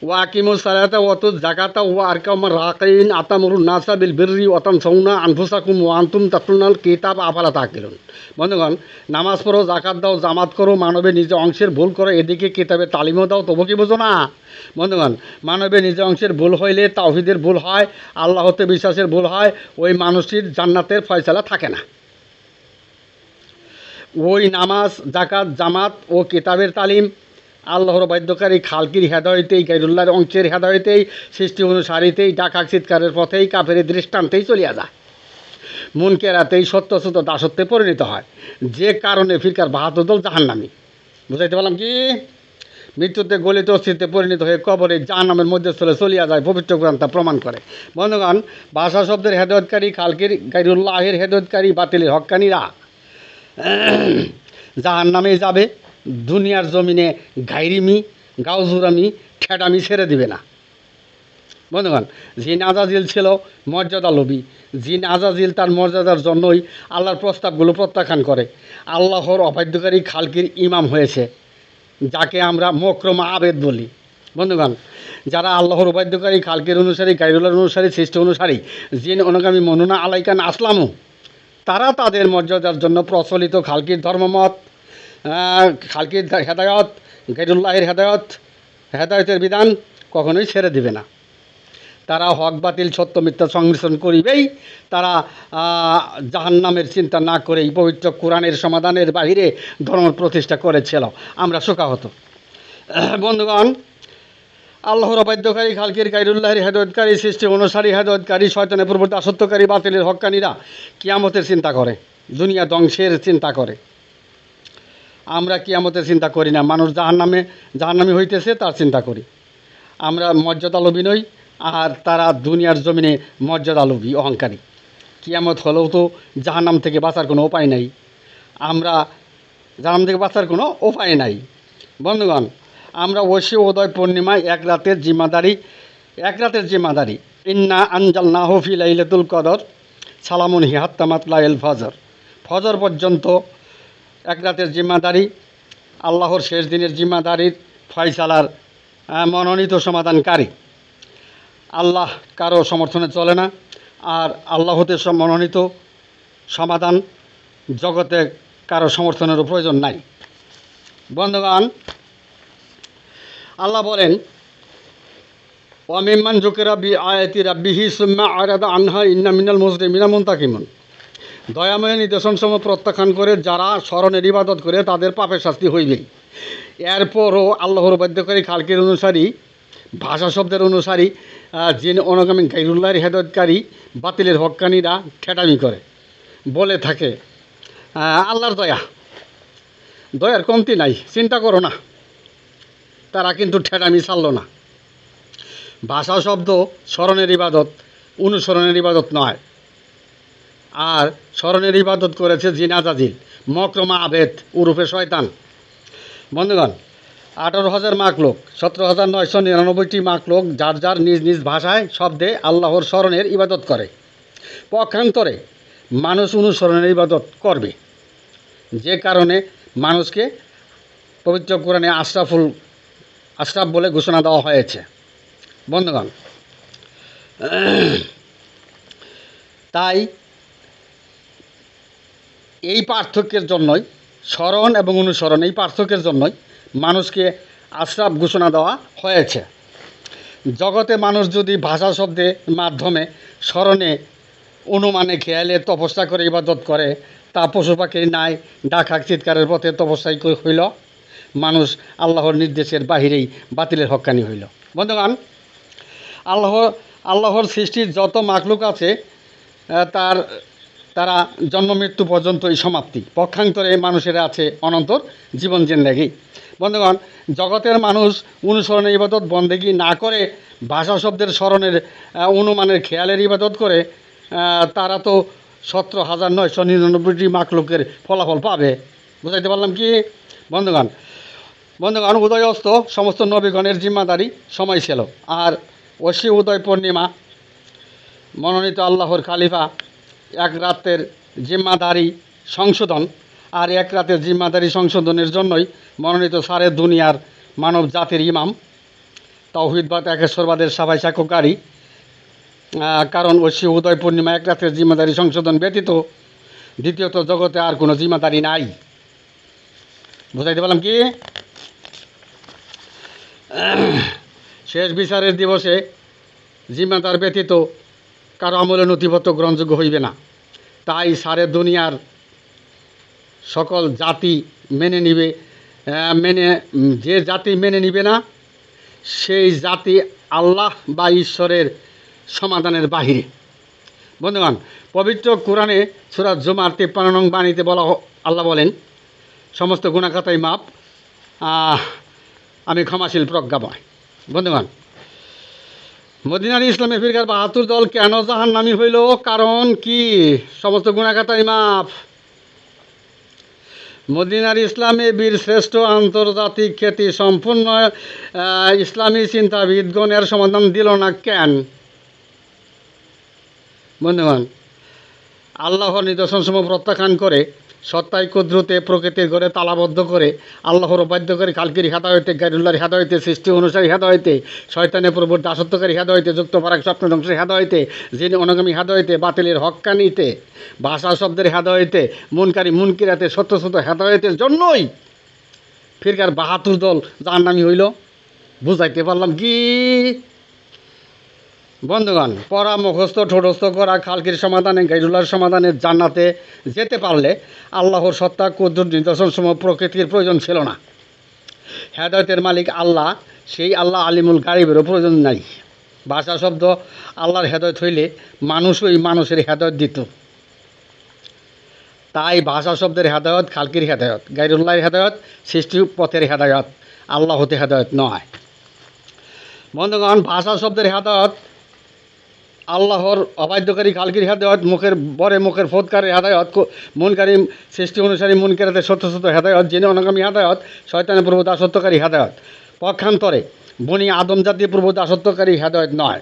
ওয়াকিমুস সালাতা ওয়াতুজ যাকাতা ওয়া আরকামুর রাকিন আতামুরুন নাসা বিল বিররি ওয়া তানসাউনা আনফুসাকুম ওয়া আনতুম তাতলুনাল কিতাব আফালা তাকিলুন। বন্ধুগণ, নামাজ পড়ো, জাকাত দাও, জামাত করো, মানবে নিজে অংশের ভুল করো, এদিকে কিতাবের তালিমও দাও, তবু কি বোঝো না? বন্ধুগণ, মানবে নিজে অংশের ভুল হইলে তাওহীদের ভুল হয়, আল্লাহতে বিশ্বাসের ভুল হয়, ওই মানুষটির জান্নাতের ফয়সালা থাকে না। ওই নামাজ, জাকাত, জামাত ও কিতাবের তালিম আল্লাহর বাধ্যকারী খালকির হেদায়তেই, গাইরুল্লাহর অংশের হেদায়তেই, সৃষ্টি অনুসারীতেই, ডাকাক চিৎকারের পথেই, কাফের দৃষ্টান্তেই চলিয়া যায়। মুনকেরাতেই সত্যচ্যুত দাসত্বে পরিণত হয়, যে কারণে ফিরকার ৭২ দল জাহান্নামী। বুঝাইতে পারলাম কি? মৃত্যুতে গলিত অস্থিতে পরিণত হয়ে কবরে জাহান্নামের মধ্যে চলিয়া যায়, পবিত্র কোরআন তা প্রমাণ করে। বন্ধুগণ, ভাষা শব্দের হেদায়তকারী, খালকির গাইরুল্লাহের হেদায়তকারী, বাতিলের হক্কানিরা জাহান্নামে যাবে। দুনিয়ার জমিনে গাইরিমি, গাউজুরামি, ঠেডামি ছেড়ে দিবে না। বন্ধুগণ, জিন আজাজিল ছিল মর্যাদা লোভী। জিন আজাজিল তার মর্যাদার জন্যই আল্লাহর প্রস্তাবগুলো প্রত্যাখ্যান করে। আল্লাহর অবাধ্যকারী খালকির ইমাম হয়েছে, যাকে আমরা মোকরম আবেদ বলি। বন্ধুগণ, যারা আল্লাহর অবাধ্যকারী খালকির অনুসারী, গাইরুল্লাহর অনুসারী, সৃষ্টি অনুসারী, জিন অনুগামী মনুনা আলাইকান আসলামু, তারা তাদের মর্যাদার জন্য প্রচলিত খালকির ধর্মমত, খালকির হেদায়ত, গাইরুল্লাহের হেদায়তের বিধান কখনোই ছেড়ে দিবে না। তারা হক বাতিল, সত্য মিথ্যা সংমিশ্রণ করিবেই। তারা জাহান্নামের চিন্তা না করেই পবিত্র কোরআনের সমাধানের বাহিরে ধর্ম প্রতিষ্ঠা করেছিল। আমরা শোকাহত। বন্ধুগণ, আল্লাহর অবাধ্যকারী খালকির, গাইরুল্লাহের হেদায়তকারী, সৃষ্টি অনুসারী হেদায়তকারী, শয়তানের পূর্ব দাসত্বকারী, বাতিলের হক্কানিরা কিয়ামতের চিন্তা করে, দুনিয়া ধ্বংসের চিন্তা করে। আমরা কিয়ামতের চিন্তা করি না। মানুষ জাহান্নামী হইতেছে তার চিন্তা করি। আমরা মর্যাদা লোভী নই, আর তারা দুনিয়ার জমিনে মর্যাদা লোভী, অহংকারী। কিয়ামত হলেও তো জাহান্নাম থেকে বাঁচার কোনো উপায় নাই। আমরা জাহান্নাম থেকে বাঁচার কোনো উপায় নাই। বন্ধুগণ, আমরা ঐশী উদয় পূর্ণিমায় এক রাতের জিম্মাদারি ইন্না আনজালনাহু ফি লাইলাতুল কদর সালামুন হিয়া হাত্তা মাতলাইল ফজর। ফজর পর্যন্ত এক রাতের জিম্মাদারি, আল্লাহর শেষ দিনের জিম্মাদারির ফয়সালার মনোনীত সমাধানকারী। আল্লাহ কারো সমর্থনে চলে না, আর আল্লাহতে মনোনীত সমাধান জগতে কারো সমর্থনেরও প্রয়োজন নাই। বন্ধুগণ, আল্লাহ বলেন, ওয়ামিম্মান যুকিরা বিআয়াতি রাব্বিহি সুম্মা আরাদা আনহা ইন্না মিনাল মুজরিমিনা মুনতাকিমুন। দয়াময় নিদর্শনসমূহ প্রত্যাখ্যান করে যারা স্মরণের ইবাদত করে তাদের পাপের শাস্তি হইবেই। এরপরও আল্লাহর বাধ্যকারী খালকির অনুসারী, ভাষা শব্দের অনুসারী, জিন অনুগামী গাইরুল্লাহর হেদায়েতকারী বাতিলের হক্কানিরা ঠেটামি করে, বলে থাকে আল্লাহর দয়ার কমতি নাই, চিন্তা করো না। তারা কিন্তু ঠেটামি ছাড়ল না। ভাষা শব্দ স্মরণের ইবাদত, অনুসরণের ইবাদত নয়। আর স্মরণের ইবাদত করেছে জিনাজাজিল, মকরমা আবেদ উরুফে শয়তান। বন্ধুগণ, 18,000 মাখলুক, 17,999টি মাখলুক যার যার নিজ নিজ ভাষায় শব্দে আল্লাহর স্মরণের ইবাদত করে। পক্ষান্তরে মানুষ অনুসরণের ইবাদত করবে, যে কারণে মানুষকে পবিত্র কোরআনে আশরাফ বলে ঘোষণা দেওয়া হয়েছে। বন্ধুগণ, তাই এই পার্থক্যের জন্যই, স্মরণ এবং অনুসরণ এই পার্থক্যের জন্যই মানুষকে আশরাফ ঘোষণা দেওয়া হয়েছে। জগতে মানুষ যদি ভাষা শব্দের মাধ্যমে স্মরণে, অনুমানে, খেয়ালে তপস্যা করে ইবাদত করে, তা পশু পাখির নাই ডাকাক চিৎকারের পথে তপস্যাই হইল, মানুষ আল্লাহর নির্দেশের বাহিরেই বাতিলের হক্কানি হইল। বন্ধুগণ, আল্লাহর সৃষ্টির যত মাখলুক আছে তারা জন্ম মৃত্যু পর্যন্তই সমাপ্তি। পক্ষান্তরে মানুষের আছে অনন্তর জীবন জিন্দেগি। বন্ধুগণ, জগতের মানুষ অনুসরণের ইবাদত বন্দেগি না করে ভাষা শব্দের স্মরণের, অনুমানের, খেয়ালের ইবাদত করে, তারা তো 17,999টি মাখলুকের ফলাফল পাবে। বুঝাইতে পারলাম কি? বন্ধুগণ, উদয় অস্ত সমস্ত নবীগণের জিম্মাদারি সময় ছিল। আর ঐশী উদয় পূর্ণিমা মনোনীত আল্লাহর খালিফা এক রাতের জিম্মাদারি সংশোধন, আর এক রাতের জিম্মাদারি সংশোধনের জন্যই মনোনীত সারে দুনিয়ার মানব জাতির ইমাম, তাওহীদবাদ একেশ্বরবাদের সাফাই সাক্ষ্যকারী। কারণ ঐশী উদয় পূর্ণিমা এক রাতের জিম্মাদারি সংশোধন ব্যতীত দ্বিতীয়ত জগতে আর কোনো জিম্মাদারি নাই। বুঝাইতে পারলাম কি? শেষ বিচারের দিবসে জিম্মাদার ব্যতীত কারো আমলে নথিপত্র গ্রহণযোগ্য হইবে না। তাই সারে দুনিয়ার সকল জাতি মেনে নিবে, যে জাতি মেনে নিবে না সেই জাতি আল্লাহ বা ঈশ্বরের সমাধানের বাহিরে। বন্ধুগণ, পবিত্র কোরআনে সূরা জুমার 53 নং বাণীতে আল্লাহ বলেন, সমস্ত গুণাখাতাই মাপ, আমি ক্ষমাশীল প্রজ্ঞাময়। বন্ধুগণ, মদিনার ইসলামী ফিরকার 72 দল কেন জাহান্নামী হইল? কারণ কি? সমস্ত গুণাখাতাই মাপ। মদিনার ইসলামে বীর শ্রেষ্ঠ আন্তর্জাতিক খ্যাতি সম্পূর্ণ ইসলামী চিন্তাবিদগণের সমাধান দিল না কেন? বন্ধুগণ, আল্লাহর নিদর্শনসমূহ প্রত্যাখ্যান করে, সত্তায় কুদরতে প্রকৃতির ঘরে তালাবদ্ধ করে, আল্লাহর অবাধ্যকারী খালকির হেদায়েতে, গায়রুল্লাহর হেদায়েতে, সৃষ্টি অনুসারী হেদায়েতে, শয়তানের প্রভুর দাসত্বকারী হেদায়েতে, যুক্ত ফারাক স্বপ্ন ধ্বংসের হেদায়েতে, জিন অনুগামী হেদায়েতে, বাতিলের হক্কানিতে, ভাষা শব্দের হেদায়েতে, মুনকারী মুনকিরাতে, সত্য হেদায়েতের জন্যই ফিরকার 72 দল জাহান্নামী হইল। বুঝাইতে পারলাম কি? বন্ধুগণ, পড়া, মুখস্থ, ঠোঁটস্থ করা, খালকির সমাধানে, গায়রুল্লাহর সমাধানে জান্নাতে যেতে পারলে আল্লাহর সত্তা, কুদরত, নিদর্শনসমূহ প্রকৃতির প্রয়োজন ছিল না। হেদায়েতের মালিক আল্লাহ, সেই আল্লাহ আলিমুল গায়বেরও প্রয়োজন নাই। ভাষা শব্দ আল্লাহর হেদায়েত হইলে মানুষই মানুষের হেদায়েত দিত। তাই ভাষা শব্দের হেদায়েত খালকির হেদায়েত, গায়রুল্লাহর হেদায়েত সৃষ্টি পথের হেদায়েত, আল্লাহ হতে হেদায়েত নয়। বন্ধুগণ, ভাষা শব্দের হেদায়েত আল্লাহর অবাধ্যকারী খালকির হেদায়েত, মুখের ফোদকারের হেদায়েত, মুনকারী সৃষ্টি অনুসারী মুনকারাতে সত্য হেদায়েত, জিন অনুগামী হেদায়েত, শয়তানের প্রভু দাসত্বকারী হেদায়েত। পক্ষান্তরে বনি আদম জাতীয় প্রভু দাসত্বকারী হেদায়েত নয়,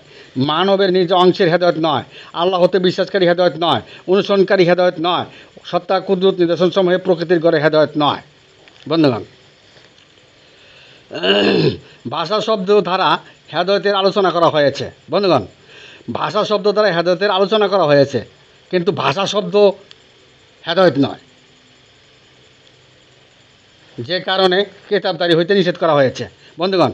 মানবের নিজ অংশের হেদায়েত নয়, আল্লাহ হতে বিশ্বাসকারী হেদায়েত নয়, অনুসরণকারী হেদায়েত নয়, সত্তা, কুদরত, নিদর্শন সমূহে প্রকৃতির ঘরে হেদায়েত নয়। বন্ধুগণ, ভাষা শব্দ দ্বারা হেদায়েতের আলোচনা করা হয়েছে। বন্ধুগণ, ভাষা শব্দ দ্বারা হেদায়েতের আলোচনা করা হয়েছে, কিন্তু ভাষা শব্দ হেদায়েত নয়। যে কারণে কেতাবদারি হইতে নিষেধ করা হয়েছে। বন্ধুগণ,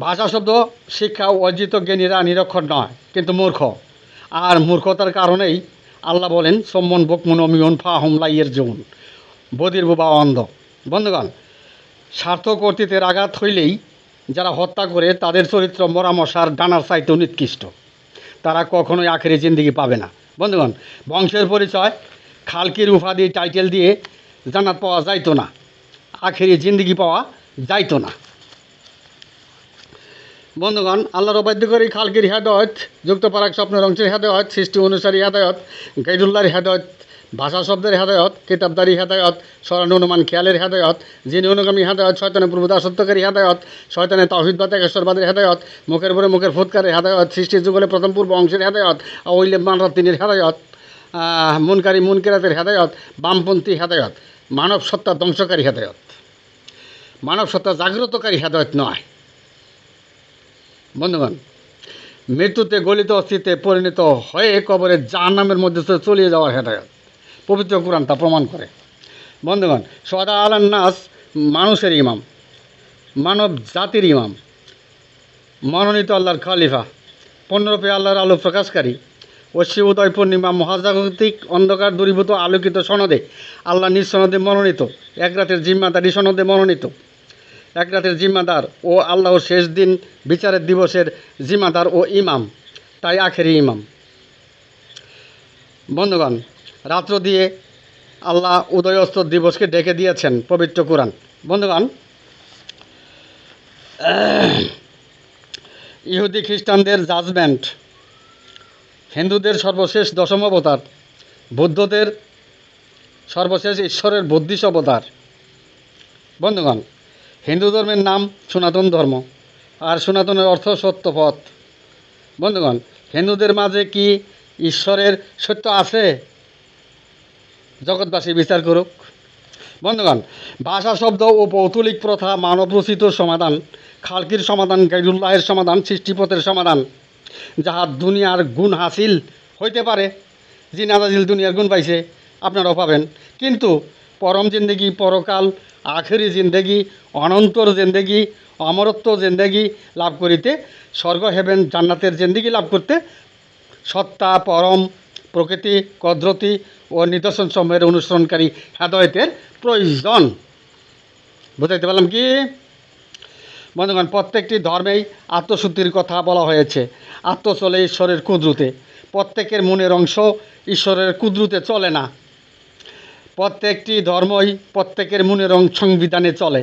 ভাষা শব্দ শিক্ষা অর্জিত জ্ঞানীরা নিরক্ষর নয় কিন্তু মূর্খ, আর মূর্খতার কারণেই আল্লাহ বলেন সম্মন বকমুন অমিউন ফাহুম লাইয়ের জুন, বদির বুবা অন্ধ। বন্ধুগণ, স্বার্থ কর্তৃত্বের আঘাত হইলেই যারা হত্যা করে তাদের চরিত্র মরামশার ডানার চাইতেও নিকৃষ্ট, তারা কখনোই আখেরি জিন্দিগি পাবে না। বন্ধুগণ, বংশের পরিচয় খালকির উপাধি টাইটেল দিয়ে জান্নাত পাওয়া যাইতো না, আখেরি জিন্দিগি পাওয়া যাইতো না। বন্ধুগণ, আল্লাহর অবাধ্যকারী খালকির হেদায়ত, যুক্ত পারাক স্বপ্নের অংশের হেদায়ত, সৃষ্টি অনুসারী হেদায়ত, গাইরুল্লাহর হেদায়ত, ভাষা শব্দের হেদায়ত, কিতাবদারি হেদায়ত, স্মরণ অনুমান খেয়ালের হেদায়ত, জিন অনুগামী হেদায়ত, শয়তানের পূর্বদাসত্বকারী হেদায়ত, শয়তানের তাওহীদবাদ একেশ্বরবাদের হেদায়ত, মুখের পরে মুখের ফুৎকারের হেদায়ত, সৃষ্টির যুগলে প্রথম পূর্ব অংশের হেদায়ত, ওইলে মানরাত্তিনের হেদায়ত, মুনকারী মুনকিরাতের হেদায়ত, বামপন্থী হেদায়ত, মানব সত্তা ধ্বংসকারী হেদায়ত, মানব সত্তা জাগ্রতকারী হেদায়ত নয়। বন্ধুগণ, মৃত্যুতে গলিত অস্থিতে পরিণত হয়ে কবরের জাহান্নামের মধ্যে চলিয়ে যাওয়ার হেদায়ত পবিত্র কোরআন তা প্রমাণ করে। বন্ধুগণ, সদা আলান নাস, মানুষের ইমাম, মানব জাতির ইমাম, মনোনীত আল্লাহর খলিফা, পূর্ণরূপে আল্লাহর আলো প্রকাশকারী, অশ্বী উদয় পূর্ণিমা মহাজাগতিক অন্ধকার দূরীভূত আলোকিত সনদে আল্লাহ নিজ সনদে মনোনীত, এক রাতের জিম্মাদারি সনদে মনোনীত, এক রাতের জিম্মাদার ও আল্লাহর শেষ দিন বিচারের দিবসের জিম্মাদার ও ইমাম, তাই আখেরি ইমাম। বন্ধুগণ, রাত্র দিয়ে আল্লাহ উদয়স্ত দিবসকে ডেকে দিয়েছেন পবিত্র কোরআন। বন্ধুগণ, ইহুদি খ্রিস্টানদের জাজমেন্ট, হিন্দুদের সর্বশেষ দশম অবতার, বৌদ্ধদের সর্বশেষ ঈশ্বরের বুদ্ধিশ অবতার। বন্ধুগণ, হিন্দু ধর্মের নাম সনাতন ধর্ম, আর সনাতনের অর্থ সত্যপথ। বন্ধুগণ, হিন্দুদের মাঝে কি ঈশ্বরের সত্য আছে? জগৎবাসী বিচার করুক। বন্ধুগণ, ভাষা শব্দ ও পৌতুলিক প্রথা মানবরচিত সমাধান, খালকির সমাধান, গাইরুল্লাহের সমাধান, সৃষ্টিপথের সমাধান, যাহা দুনিয়ার গুণ হাসিল হইতে পারে। জি নাজাজিল দুনিয়ার গুণ পাইছে, আপনারাও পাবেন, কিন্তু পরম জিন্দেগি, পরকাল, আখেরি জিন্দেগি, অনন্তর জিন্দেগি, অমরত্ব জিন্দেগি লাভ করিতে, স্বর্গ হেভেন জান্নাতের জিন্দেগি লাভ করতে সত্তা, পরম, প্রকৃতি, কদরতি ও নিদর্শন সমূহের অনুসরণকারী হেদায়েতের প্রয়োজন। বুঝাইতে পারলাম কি? বন্ধুগণ, প্রত্যেকটি ধর্মেই আত্মশুদ্ধির কথা বলা হয়েছে। আত্ম চলে ঈশ্বরের কুদরতে, প্রত্যেকের মনের অংশ ঈশ্বরের কুদরতে চলে না। প্রত্যেকটি ধর্মই প্রত্যেকের মনের সংবিধানে চলে,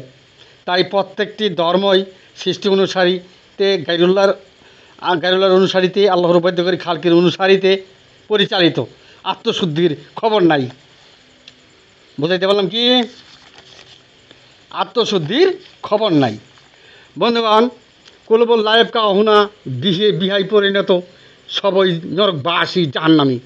তাই প্রত্যেকটি ধর্মই সৃষ্টি অনুসারীতে গাইরুল্লাহর অনুসারীতে, আল্লাহর উপাধ্যকারী খালকির অনুসারীতে পরিচালিত। আত্মশুদ্ধির খবর নাই। বুঝাইতে পারলাম কি? আত্মশুদ্ধির খবর নাই। বন্ধুগণ, কুলবল লায়েব কাহুনা বিহাই পরিণত, সবই নরকবাসী জাহান্নামী।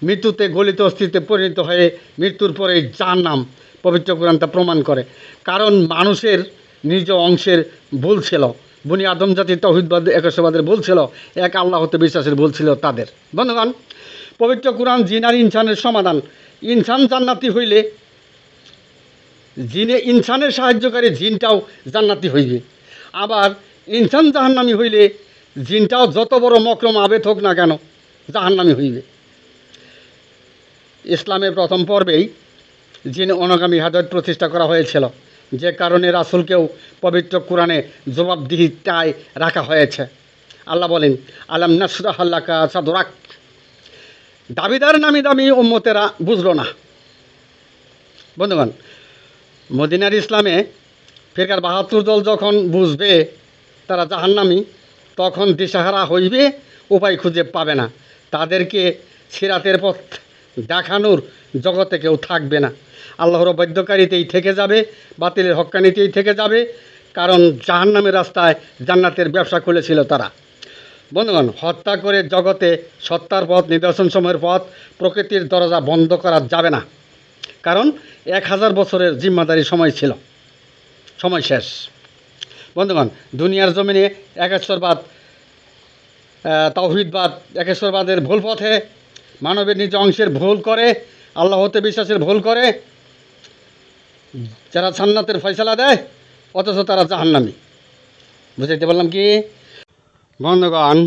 মৃত্যুতে গলিত অস্থিতে পরিণত হয়ে মৃত্যুর পরে জাহান্নাম, পবিত্র কোরআন তা প্রমাণ করে। কারণ মানুষের নিজ অংশের ভুল ছিল, বনি আদম জাতির তাওহীদবাদ একেশ্বরবাদের ভুল ছিল, এক আল্লাহ হতে বিশ্বাসের ভুল ছিল তাদের। বন্ধুগণ, পবিত্র কোরআন জিন আর ইনসানের সমাধান। ইনসান জান্নাতি হইলে জিনে ইনসানের সাহায্যকারী জিনটাও জান্নাতি হইবে, আবার ইনসান জাহান্নামী হইলে জিনটাও যত বড় মকরম আবেদ হোক না কেন জাহান্নামী হইবে। ইসলামের প্রথম পর্বেই জিন অনুগামী হেদায়েত প্রতিষ্ঠা করা হয়েছিল, যে কারণে রাসূলকেও পবিত্র কোরআনে জবাবদিহিতায় রাখা হয়েছে। আল্লাহ বলেন, আলাম নাশরাহ লাকা সাদরাক। দাবিদার নামি দামি উম্মতেরা বুঝল না। বন্ধুগণ, মদিনার ইসলামে ফিরকার ৭২ দল যখন বুঝবে তারা জাহান্নামী, তখন দিশাহারা হইবে, উপায় খুঁজে পাবে না। তাদেরকে সিরাতের পথ দেখানোর জগতে কেউ থাকবে না। আল্লাহর বাধ্যকারিতেই থেকে যাবে, বাতিলের হক্কানিতেই থেকে যাবে, কারণ জাহান্নামের রাস্তায় জান্নাতের ব্যবসা খুলেছিল তারা। বন্ধুগণ, হত্যা করে জগতে সত্তার পথ, নিদর্শনসমূহের পথ, প্রকৃতির দরজা বন্ধ করা যাবে না, কারণ ১০০০ বছরের জিম্মাদারি সময় ছিল, সময় শেষ। বন্ধুগণ, দুনিয়ার জমিনে একেশ্বরবাদ, তাওহীদবাদ, একেশ্বরবাদের ভুল পথে মানবের নিজ অংশের ভুল করে, আল্লাহ হতে বিশ্বাসের ভুল করে, যারা জান্নাতের ফয়সালা দেয় অথচ তারা জাহান্নামী। বুঝাইতে পারলাম কি? বন্ধুগণ,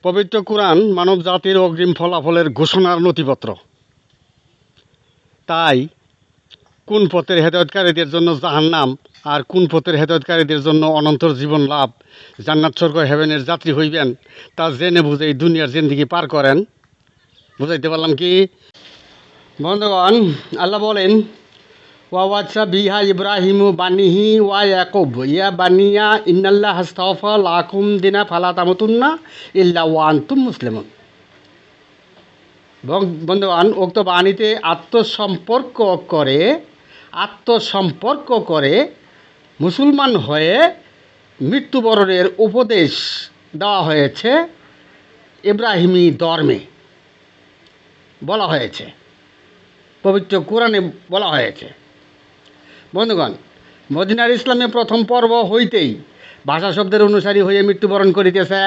পবিত্র কুরআন মানব জাতির অগ্রিম ফলাফলের ঘোষণার নথিপত্র। তাই কোন পথের হেদায়েতকারীদের জন্য জাহান্নাম আর কোন পথের হেদায়েতকারীদের জন্য অনন্তর জীবন লাভ, জান্নাত স্বর্গ হেভেনের যাত্রী হইবেন, তা জেনে বুঝে এই দুনিয়ার জিন্দেগি পার করেন। বুঝাইতে পারলাম কি? বন্ধুগণ, আল্লাহ বলেন, ওয়াওয়াচ্ছা বিহা ইব্রাহিমু বানিহি ওয়া ইয়াকুব ইয়া বানিয়া ইন্নাল্লাহ হাস্তাফা লাকুম দিনা ফালা তামুতুন্না ইল্লা ওয়া আনতুম মুসলিমুন। বন্ধুগণ, উক্ত বাণীতে আত্মসম্পর্ক করে মুসলমান হয়ে মৃত্যুবরণের উপদেশ দেওয়া হয়েছে। ইব্রাহিমী ধর্মে বলা হয়েছে, পবিত্র কোরআনে বলা হয়েছে। বন্ধুগণ, মদিনার ইসলামে প্রথম পর্ব হইতেই ভাষা শব্দের অনুসারী হয়ে মৃত্যুবরণ করিতেছে।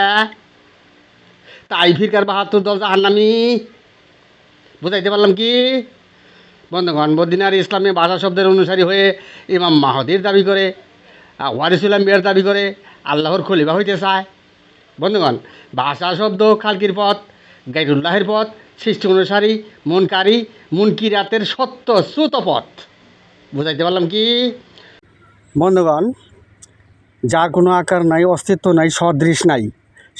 তাই ফিরকার ৭২ দল জাহান্নামী। বুঝাইতে পারলাম কি? বন্ধুগণ, মদিনার ইসলামে ভাষা শব্দের অনুসারী হয়ে ইমাম মাহদির দাবি করে, ওয়ারিসুল আম্বিয়ার দাবি করে, আল্লাহর খলিফা হইতে চায়। বন্ধুগণ, ভাষা শব্দ খালকির পথ, গাইরুল্লাহের পথ, সৃষ্টি অনুসারী, মুনকিরাতের সত্য শ্রুত পথ। বুঝাইতে পারলাম কি? বন্ধুগণ, যার কোনো আকার নাই, অস্তিত্ব নাই, সদৃশ নাই,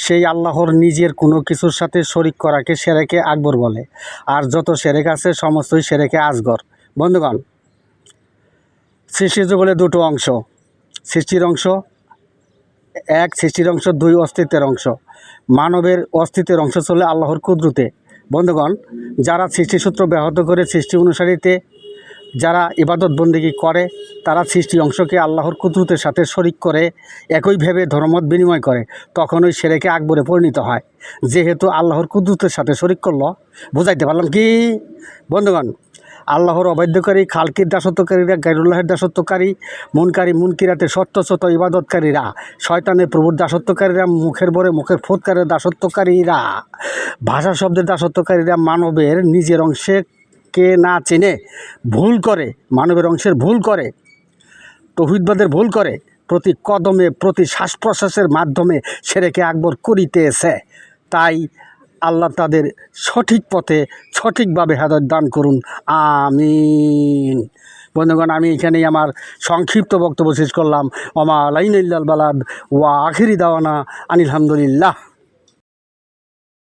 সেই আল্লাহর নিজের কোনো কিছুর সাথে শরিক করাকে সেরেকে আকবর বলে। আর যত সেরেক আছে সমস্তই সেরেকে আসগর। বন্ধুগণ, সৃষ্টির জগতে দুটো অংশ, সৃষ্টির অংশ এক, সৃষ্টির অংশ দুই, অস্তিত্বের অংশ। মানবের অস্তিত্বের অংশ চলে আল্লাহর কুদরতে। বন্ধুগণ, যারা সৃষ্টিসূত্র ব্যাহত করে সৃষ্টি অনুসারীতে যারা ইবাদত বন্দেগী করে, তারা সৃষ্টি অংশকে আল্লাহর কুদরতের সাথে শরিক করে একইভাবে ধর্মমত বিনিময় করে, তখন ওই সেরেকে আকবরে পরিণত হয়, যেহেতু আল্লাহর কুদরতের সাথে শরিক করলো। বুঝাইতে পারলাম কি? বন্ধুগণ, আল্লাহর অবাধ্যকারী, খালকির দাসত্বকারীরা, গাইরুল্লাহের দাসত্বকারী, মুনকিরাতের সত্যসত ইবাদতকারীরা, শয়তানের প্রভুর দাসত্বকারীরা, মুখের বরে মুখের ফোৎকারের দাসত্বকারীরা, ভাষা শব্দের দাসত্বকারীরা মানবের নিজের অংশে কে না চিনে ভুল করে, মানবের অংশের ভুল করে, তৌহিদবাদের ভুল করে, প্রতি কদমে প্রতি শ্বাস প্রশ্বাসের মাধ্যমে সেরেকে আকবর করিতেছে। তাই আল্লাহ তাদের সঠিক পথে সঠিকভাবে হেদায়েত দান করুন, আমিন। বন্ধুগণ, আমি এখানেই আমার সংক্ষিপ্ত বক্তব্য শেষ করলাম। ওমা আলাইনা ইল্লাল বালাগ ওয়া আখিরি দাওয়ানা আনিল হামদুলিল্লাহ।